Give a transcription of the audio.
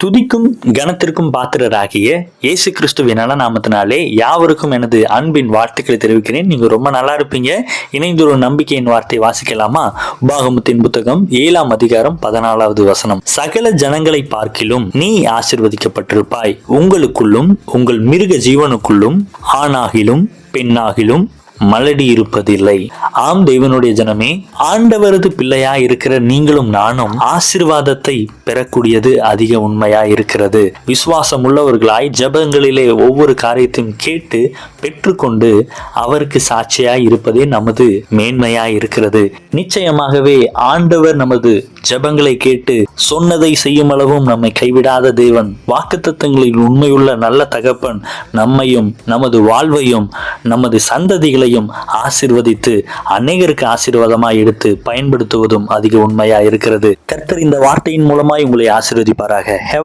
துதிக்கும் கனத்திற்கும் பாத்திரராகிய இயேசு கிறிஸ்துவின் நாமத்தினாலே யாவருக்கும் எனது அன்பின் வாழ்த்துக்களை தெரிவிக்கிறேன். நீங்க ரொம்ப நல்லா இருப்பீங்க. இணைந்து ஒரு நம்பிக்கையின் வார்த்தை வாசிக்கலாமா? உபாகமத்தின் புத்தகம் 7ஆம் அதிகாரம் 14வது வசனம். சகல ஜனங்களை பார்க்கிலும் நீ ஆசீர்வதிக்கப்பட்டிருப்பாய், உங்களுக்குள்ளும் உங்கள் மிருக ஜீவனுக்குள்ளும் ஆணாகிலும் பெண்ணாகிலும் மலடி இருப்பதில்லை. ஆம் தேவனுடைய ஜனமே, ஆண்டவரது பிள்ளையா இருக்கிற நீங்களும் நானும் ஆசீர்வாதத்தை பெறக்கூடியது அதிக உண்மையா இருக்கிறது. விசுவாசம் உள்ளவர்களாய் ஜபங்களிலே ஒவ்வொரு காரியத்தையும் கேட்டு பெற்றுக்கொண்டு அவருக்கு சாட்சியாய் இருப்பதே நமது மேன்மையா இருக்கிறது. நிச்சயமாகவே ஆண்டவர் நமது ஜபங்களை கேட்டு சொன்னதை செய்யும் அளவும் நம்மை கைவிடாத தேவன், வாக்குத்தத்தங்களில் உண்மையுள்ள நல்ல தகப்பன், நம்மையும் நமது வாழ்வையும் நமது சந்ததிகளையும் ஆசீர்வதித்து அநேகருக்கு ஆசீர்வாதமாய் எடுத்து பயன்படுத்துவதும் அதிக உண்மையா இருக்கிறது. கர்த்தர் இந்த வார்த்தையின் மூலமாய் உங்களை ஆசீர்வதிப்பாராக.